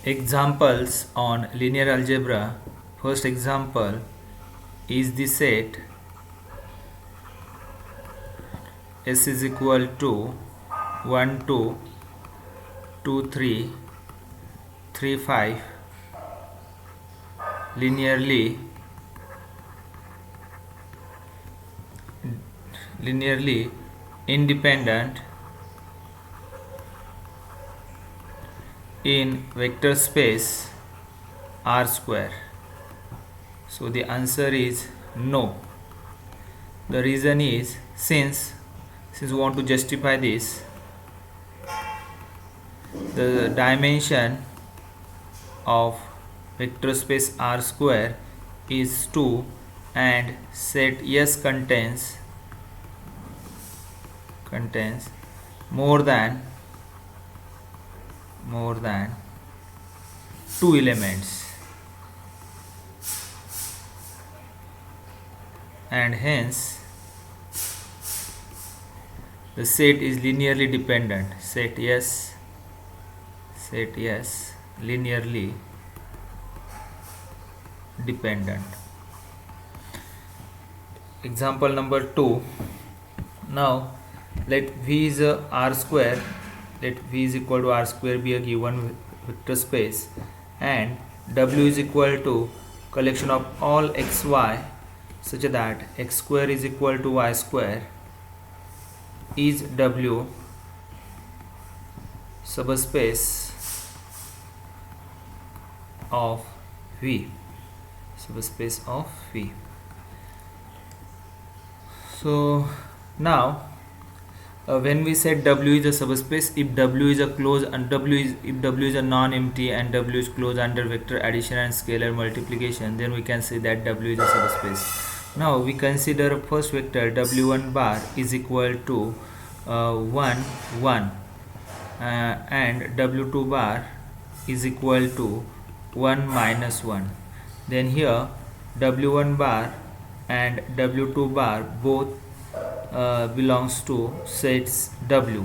Examples on linear algebra. First example is the set S is equal to 1 2 2 3 3 5 linearly independent in vector space R square. So the answer is no. The reason is since we want to justify this, the dimension of vector space R square is 2 and set S contains more than 2 elements, and hence the set is linearly dependent. Set S linearly dependent. Example number 2. Now let V is a R square. Let V is equal to R square be a given vector space, and W is equal to collection of all xy such that x square is equal to y square. Is W subspace of V? Subspace of V. So now when we said W is a subspace, if W is a closed and if W is a non-empty and W is closed under vector addition and scalar multiplication, then we can say that W is a subspace. Now we consider first vector W1 bar is equal to 1 1 and W2 bar is equal to 1 minus 1. Then here W1 bar and W2 bar both belongs to sets W.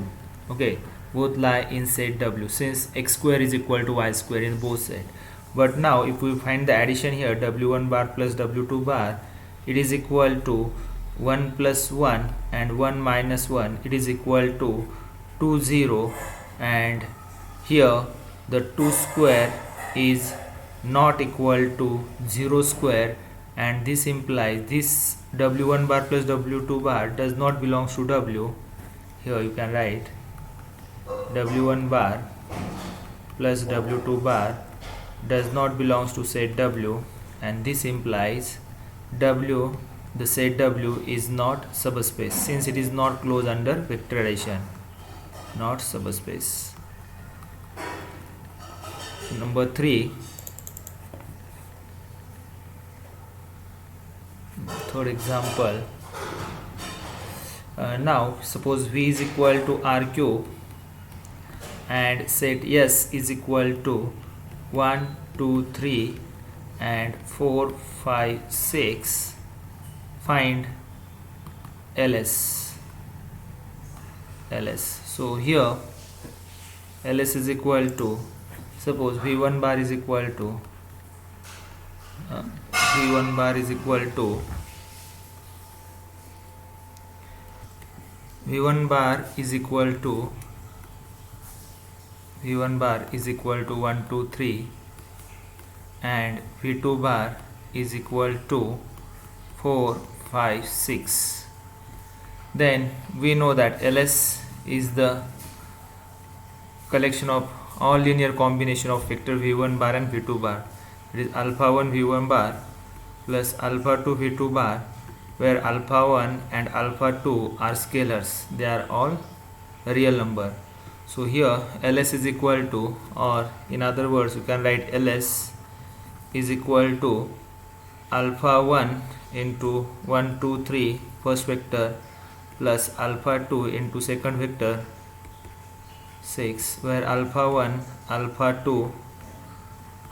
Okay, both lie in set W since x square is equal to y square in both set. But now if we find the addition here, W1 bar plus W2 bar, it is equal to 1 plus 1 and 1 minus 1, it is equal to 2 0, and here the 2 square is not equal to 0 square, and this implies this W1 bar plus W2 bar does not belongs to W. Here you can write W1 bar plus W2 bar does not belongs to set W, and this implies W, the set W is not subspace since it is not closed under vector addition, not subspace. Number 3. Third example. Now suppose V is equal to R cube and set S is equal to 1 2 3 and 4 5 6. Find LS. So here LS is equal to, suppose V1 bar is equal to V1 bar is equal to 1 2 3 and V2 bar is equal to 4 5 6. Then we know that LS is the collection of all linear combination of vector V1 bar and V2 bar. It is alpha 1 V1 bar plus alpha 2 V2 bar, where alpha 1 and alpha 2 are scalars, they are all real number. So here LS is equal to, or in other words you can write LS is equal to alpha 1 into 1 2 3 first vector plus alpha 2 into second vector 6, where alpha 1 alpha 2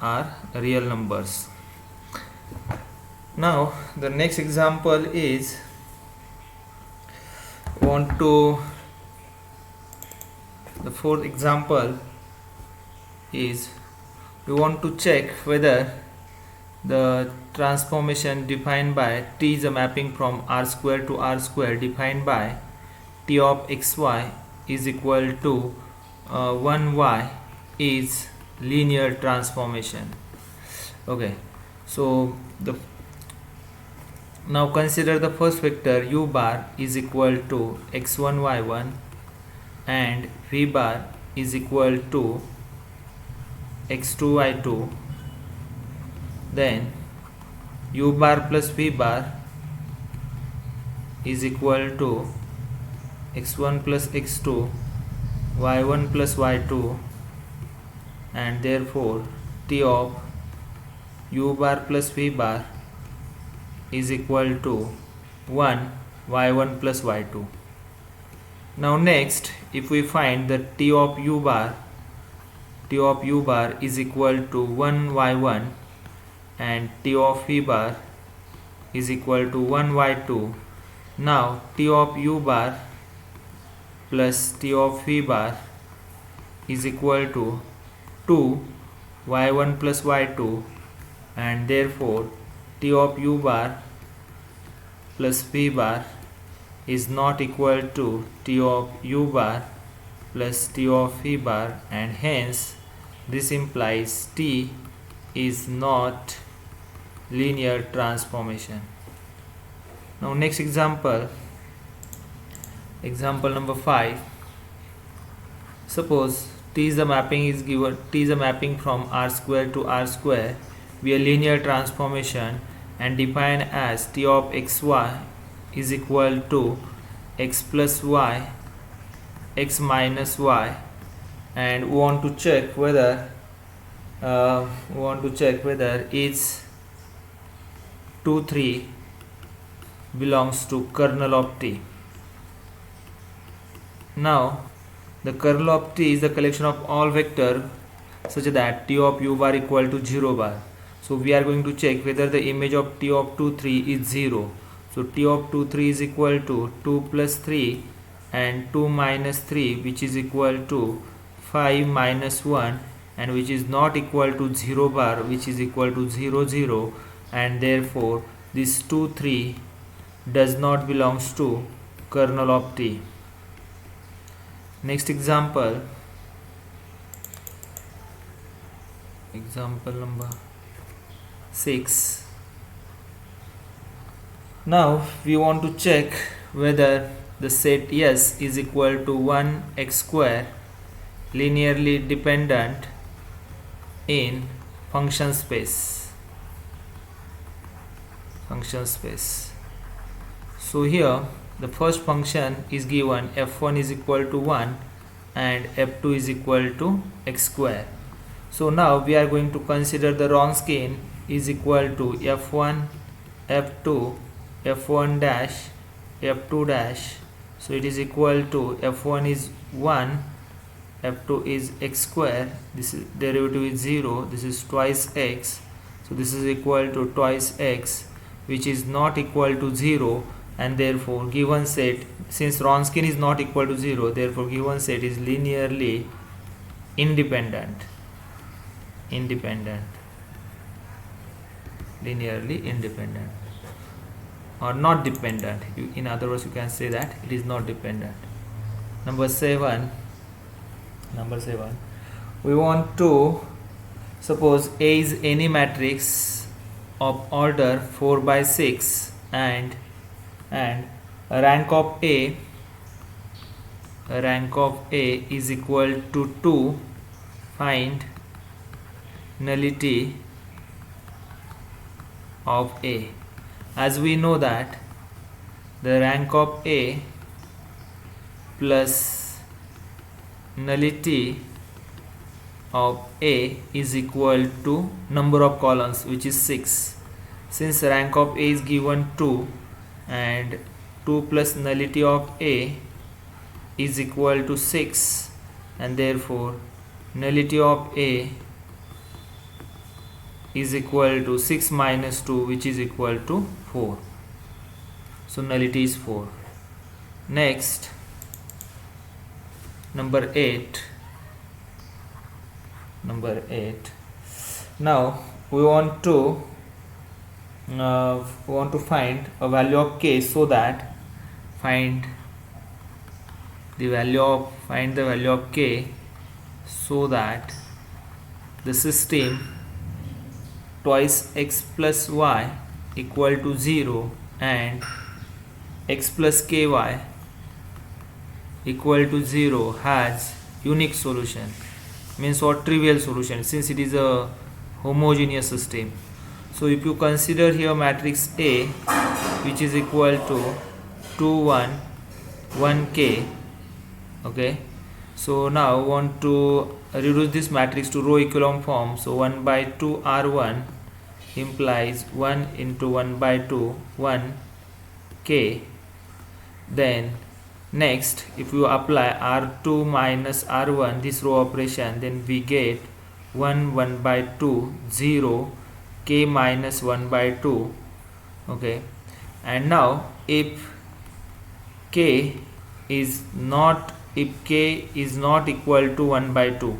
are real numbers. Now the next example is the fourth example is we want to check whether the transformation defined by T is a mapping from R square to R square defined by T of xy is equal to 1y is linear transformation. Okay, so now consider the first vector u bar is equal to x1 y1 and v bar is equal to x2 y2. Then u bar plus v bar is equal to x1 plus x2 y1 plus y2, and therefore T of u bar plus v bar is equal to 1 y1 plus y2. Now next, if we find that T of u bar is equal to 1 y1 and T of v bar is equal to 1 y2, now T of u bar plus T of v bar is equal to 2 y1 plus y2, and therefore T of u bar plus v bar is not equal to T of u bar plus T of v bar, and hence this implies T is not linear transformation. Now next example number 5. Suppose T is the mapping from R square to R square via linear transformation and defined as T of xy is equal to x plus y, x minus y, and we want to check whether its 2 3 belongs to kernel of T. Now the kernel of T is the collection of all vectors such that T of u bar equal to 0 bar. So we are going to check whether the image of T of 2 3 is 0. So T of 2 3 is equal to 2 plus 3 and 2 minus 3, which is equal to 5 minus 1, and which is not equal to 0 bar, which is equal to 0 0, and therefore this 2 3 does not belongs to kernel of T. Next example number 6. Now we want to check whether the set S is equal to 1 x square linearly dependent in function space. So here the first function is given f1 is equal to 1 and f2 is equal to x square. So now we are going to consider the Wronskian is equal to f1 f2 f1 dash f2 dash. So it is equal to f1 is 1, f2 is x square, this is derivative is 0, this is twice x, so this is equal to twice x, which is not equal to 0, and therefore given set, since Wronskian is not equal to 0, therefore given set is linearly independent. Linearly independent or not dependent. In other words, you can say that it is not dependent. Number 7, we want to suppose A is any matrix of order 4 by 6 and rank of A is equal to 2. Find nullity of A. As we know that the rank of A plus nullity of A is equal to number of columns, which is 6. Since rank of A is given 2 and 2 plus nullity of A is equal to 6, and therefore nullity of A is equal to 6 minus 2, which is equal to 4. So nullity is 4. Next, number 8. Now we want to find a value of k, so that find find the value of k, so that the system twice x plus y equal to 0 and x plus ky equal to 0 has unique solution, means or trivial solution, since it is a homogeneous system. So if you consider here matrix A, which is equal to 2 1 1 k, okay, so now we want to reduce this matrix to row echelon form. So 1 by 2 r1 implies 1 into 1 by 2 1 k. Then next, if you apply r2 minus r1, this row operation, then we get 1 1 by 2 0 k minus 1 by 2, okay. And now if k is not equal to 1 by 2,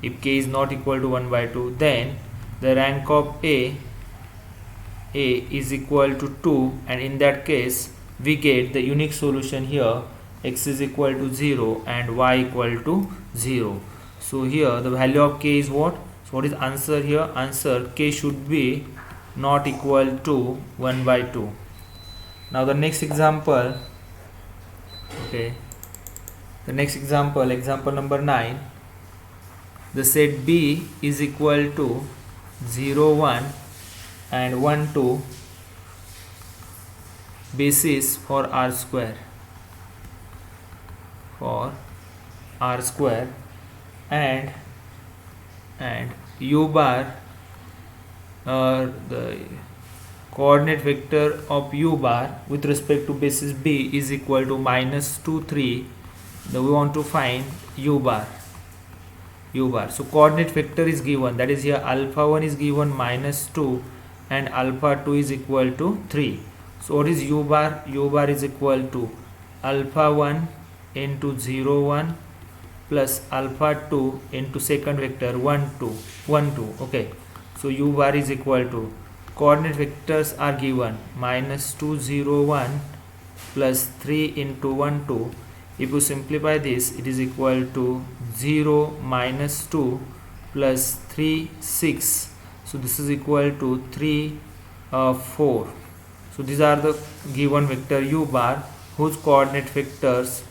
if k is not equal to 1 by 2, then the rank of a is equal to 2, and in that case we get the unique solution here, x is equal to 0 and y equal to 0. So here the value of k is what? So what is answer here? Answer, k should be not equal to 1 by 2. Now the next example, okay, the next example, example number 9, the set B is equal to 0 1 and 1 2 basis for r square, and u bar, the coordinate vector of u bar with respect to basis B is equal to minus 2 3. Then we want to find u bar. So coordinate vector is given, that is here alpha 1 is given minus 2 and alpha 2 is equal to 3. So what is u bar? U bar is equal to alpha 1 into 0 1 plus alpha 2 into second vector 1 2, okay. So u bar is equal to, coordinate vectors are given, minus 2 0 1 plus 3 into 1 2. If you simplify this, it is equal to 0 minus 2 plus 3 6. So this is equal to 3 4. So these are the given vector u bar, whose coordinate vectors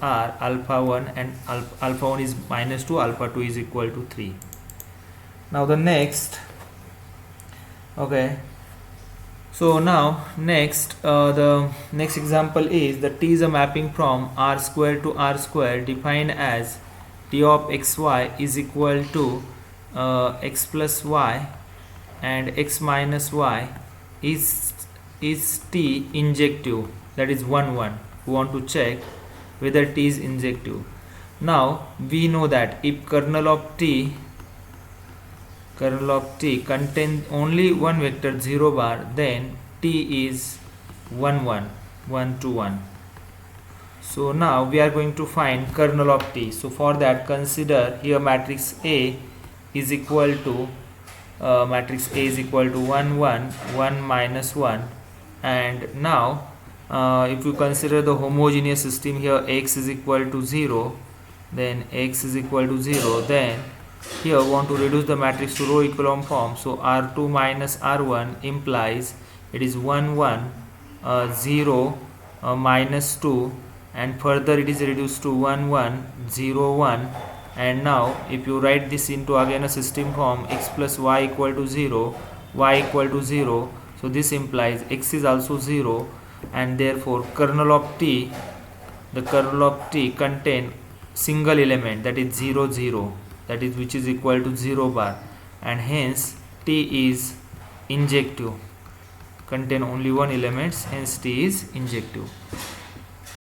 are alpha 1 and alpha 1 is minus 2, alpha 2 is equal to 3. Now the next, okay, so now the next example is the T is a mapping from r square to r square defined as T of xy is equal to x plus y and x minus y is T injective, that is 1 1. We want to check whether T is injective. Now we know that if kernel of T contains only one vector 0 bar, then T is 1 1 1 2 1. So now we are going to find kernel of T. So for that, consider here matrix A is equal to 1 1 1 minus 1, and now if you consider the homogeneous system, here x is equal to 0, then then here we want to reduce the matrix to row echelon form. So r2 minus r1 implies it is 1 1 0 minus 2, and further it is reduced to 1 1 0 1. And now if you write this into again a system form, x plus y equal to 0, y equal to 0, so this implies x is also 0, and therefore kernel of T contain single element, that is 0 0, that is which is equal to 0 bar, and hence T is injective, contain only one element, hence T is injective.